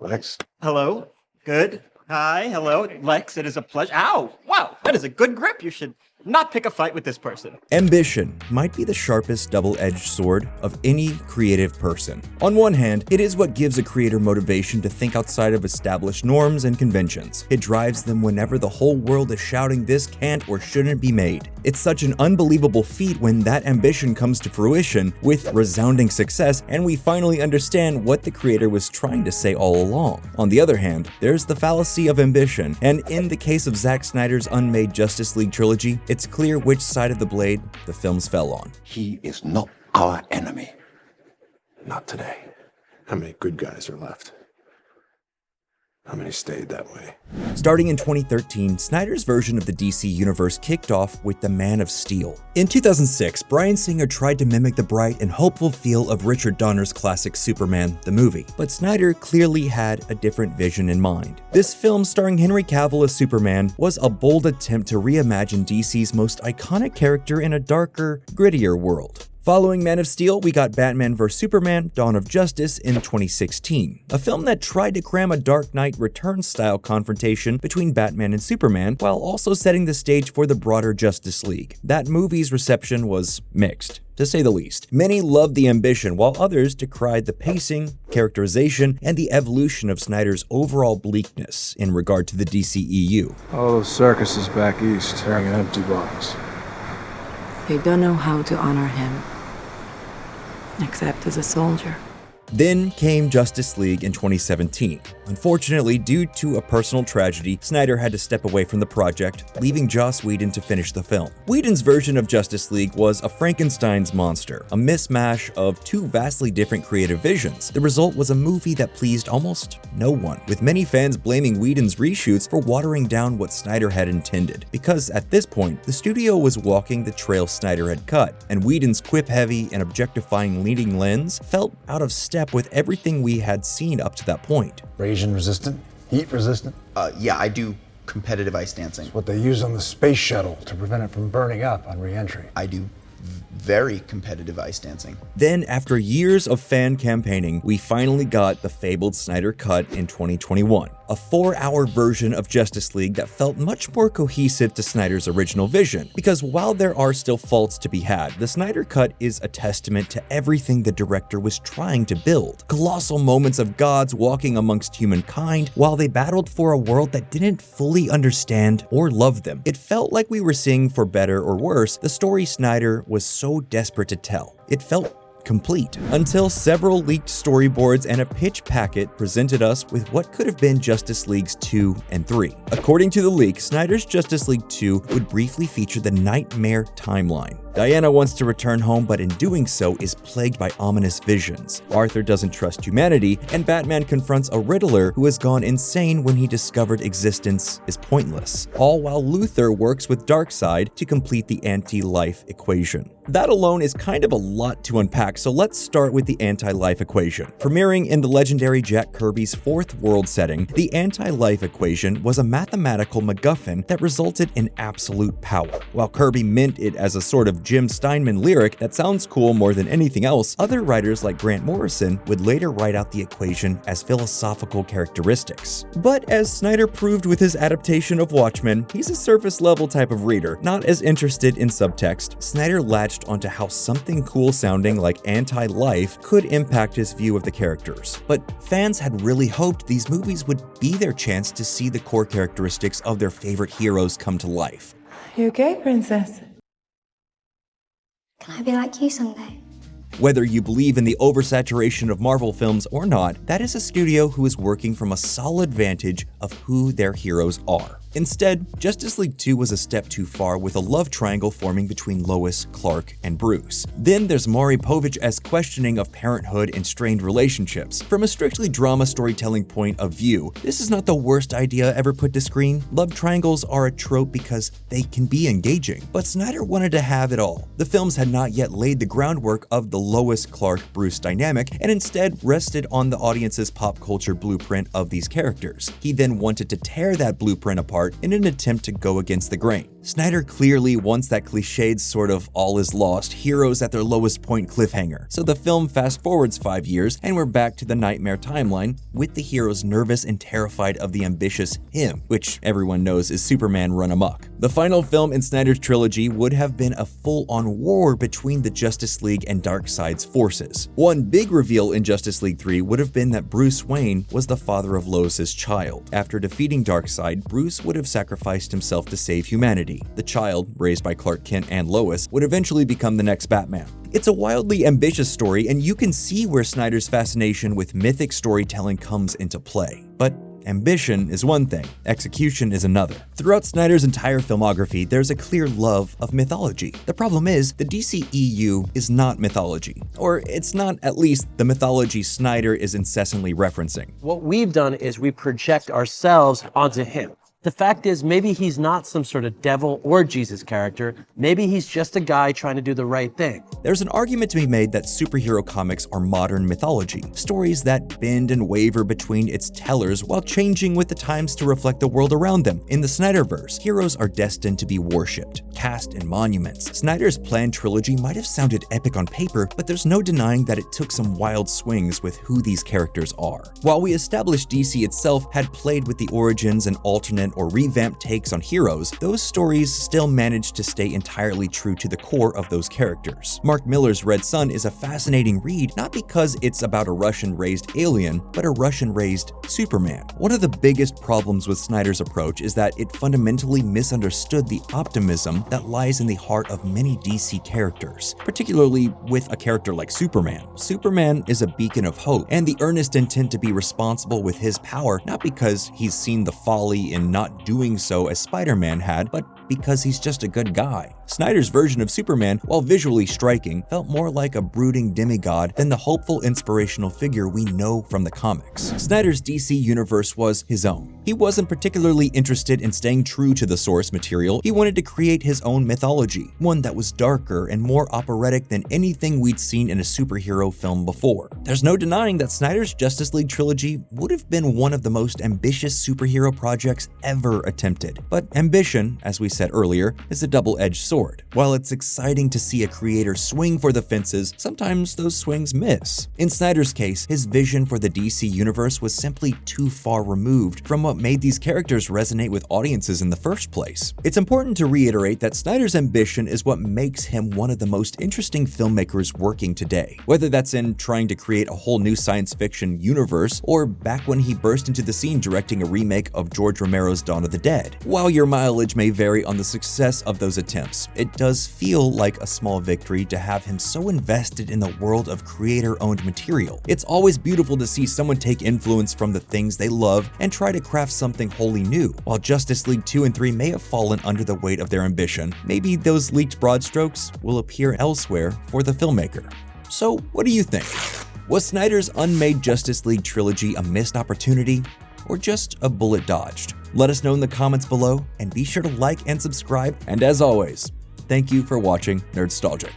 Lex? Hello? Good. Hi, hello. Lex, it is a pleasure. Ow! Wow, that is a good grip. You should not pick a fight with this person. Ambition might be the sharpest double-edged sword of any creative person. On one hand, it is what gives a creator motivation to think outside of established norms and conventions. It drives them whenever the whole world is shouting this can't or shouldn't be made. It's such an unbelievable feat when that ambition comes to fruition with resounding success and we finally understand what the creator was trying to say all along. On the other hand, there's the fallacy of ambition, and in the case of Zack Snyder's unmade Justice League trilogy, it's clear which side of the blade the films fell on. He is not our enemy. Not today. How many good guys are left? How many stayed that way? Starting in 2013, Snyder's version of the DC universe kicked off with The Man of Steel. In 2006, Bryan Singer tried to mimic the bright and hopeful feel of Richard Donner's classic Superman, the movie, but Snyder clearly had a different vision in mind. This film, starring Henry Cavill as Superman, was a bold attempt to reimagine DC's most iconic character in a darker, grittier world. Following Man of Steel, we got Batman vs. Superman: Dawn of Justice in 2016, a film that tried to cram a Dark Knight Returns-style confrontation between Batman and Superman while also setting the stage for the broader Justice League. That movie's reception was mixed, to say the least. Many loved the ambition, while others decried the pacing, characterization, and the evolution of Snyder's overall bleakness in regard to the DCEU. All those circuses back east, carrying an empty box. They don't know how to honor him, except as a soldier. Then came Justice League in 2017. Unfortunately, due to a personal tragedy, Snyder had to step away from the project, leaving Joss Whedon to finish the film. Whedon's version of Justice League was a Frankenstein's monster, a mismatch of two vastly different creative visions. The result was a movie that pleased almost no one, with many fans blaming Whedon's reshoots for watering down what Snyder had intended, because at this point, the studio was walking the trail Snyder had cut, and Whedon's quip-heavy and objectifying leading lens felt out of step with everything we had seen up to that point. Abrasion resistant? Heat resistant? Yeah, I do competitive ice dancing. What they use on the space shuttle to prevent it from burning up on re-entry. I do very competitive ice dancing. Then, after years of fan campaigning, we finally got the fabled Snyder Cut in 2021, a 4-hour version of Justice League that felt much more cohesive to Snyder's original vision. Because while there are still faults to be had, the Snyder Cut is a testament to everything the director was trying to build. Colossal moments of gods walking amongst humankind while they battled for a world that didn't fully understand or love them. It felt like we were seeing, for better or worse, the story Snyder was so desperate to tell. It felt complete, until several leaked storyboards and a pitch packet presented us with what could have been Justice Leagues 2 and 3. According to the leak, Snyder's Justice League 2 would briefly feature the Nightmare timeline. Diana wants to return home, but in doing so is plagued by ominous visions. Arthur doesn't trust humanity, and Batman confronts a Riddler who has gone insane when he discovered existence is pointless, all while Luthor works with Darkseid to complete the anti-life equation. That alone is kind of a lot to unpack, so let's start with the anti-life equation. Premiering in the legendary Jack Kirby's Fourth World setting, the anti-life equation was a mathematical MacGuffin that resulted in absolute power. While Kirby meant it as a sort of Jim Steinman lyric that sounds cool more than anything else, other writers like Grant Morrison would later write out the equation as philosophical characteristics. But as Snyder proved with his adaptation of Watchmen, he's a surface-level type of reader, not as interested in subtext. Snyder latched onto how something cool sounding like anti-life could impact his view of the characters. But fans had really hoped these movies would be their chance to see the core characteristics of their favorite heroes come to life. You okay, princess? Can I be like you someday? Whether you believe in the oversaturation of Marvel films or not, that is a studio who is working from a solid vantage of who their heroes are. Instead, Justice League 2 was a step too far with a love triangle forming between Lois, Clark, and Bruce. Then there's Maury Povich-esque questioning of parenthood and strained relationships. From a strictly drama storytelling point of view, this is not the worst idea ever put to screen. Love triangles are a trope because they can be engaging, but Snyder wanted to have it all. The films had not yet laid the groundwork of the Lois-Clark-Bruce dynamic and instead rested on the audience's pop culture blueprint of these characters. He then wanted to tear that blueprint apart apart in an attempt to go against the grain. Snyder clearly wants that cliched sort of all is lost, heroes at their lowest point cliffhanger. So the film fast forwards 5 years and we're back to the nightmare timeline with the heroes nervous and terrified of the ambitious him, which everyone knows is Superman run amok. The final film in Snyder's trilogy would have been a full-on war between the Justice League and Darkseid's forces. One big reveal in Justice League 3 would have been that Bruce Wayne was the father of Lois's child. After defeating Darkseid, Bruce would have sacrificed himself to save humanity. The child, raised by Clark Kent and Lois, would eventually become the next Batman. It's a wildly ambitious story, and you can see where Snyder's fascination with mythic storytelling comes into play. But ambition is one thing, execution is another. Throughout Snyder's entire filmography, there's a clear love of mythology. The problem is, the DCEU is not mythology, or it's not at least the mythology Snyder is incessantly referencing. What we've done is we project ourselves onto him. The fact is, maybe he's not some sort of devil or Jesus character. Maybe he's just a guy trying to do the right thing. There's an argument to be made that superhero comics are modern mythology, stories that bend and waver between its tellers while changing with the times to reflect the world around them. In the Snyderverse, heroes are destined to be worshipped, cast in monuments. Snyder's planned trilogy might have sounded epic on paper, but there's no denying that it took some wild swings with who these characters are. While we established DC itself had played with the origins and alternate or revamped takes on heroes, those stories still managed to stay entirely true to the core of those characters. Mark Millar's Red Son is a fascinating read, not because it's about a Russian-raised alien, but a Russian-raised Superman. One of the biggest problems with Snyder's approach is that it fundamentally misunderstood the optimism that lies in the heart of many DC characters, particularly with a character like Superman. Superman is a beacon of hope, and the earnest intent to be responsible with his power, not because he's seen the folly in not doing so as Spider-Man had, but because he's just a good guy. Snyder's version of Superman, while visually striking, felt more like a brooding demigod than the hopeful, inspirational figure we know from the comics. Snyder's DC universe was his own. He wasn't particularly interested in staying true to the source material. He wanted to create his own mythology, one that was darker and more operatic than anything we'd seen in a superhero film before. There's no denying that Snyder's Justice League trilogy would have been one of the most ambitious superhero projects ever attempted. But ambition, as we said earlier, is a double-edged sword. While it's exciting to see a creator swing for the fences, sometimes those swings miss. In Snyder's case, his vision for the DC universe was simply too far removed from what made these characters resonate with audiences in the first place. It's important to reiterate that Snyder's ambition is what makes him one of the most interesting filmmakers working today. Whether that's in trying to create a whole new science fiction universe, or back when he burst into the scene directing a remake of George Romero's Dawn of the Dead. While your mileage may vary on the success of those attempts, it does feel like a small victory to have him so invested in the world of creator-owned material. It's always beautiful to see someone take influence from the things they love and try to craft something wholly new. While Justice League 2 and 3 may have fallen under the weight of their ambition, maybe those leaked broad strokes will appear elsewhere for the filmmaker. So, what do you think? Was Snyder's unmade Justice League trilogy a missed opportunity, or just a bullet dodged? Let us know in the comments below, and be sure to like and subscribe. And as always, thank you for watching Nerdstalgic.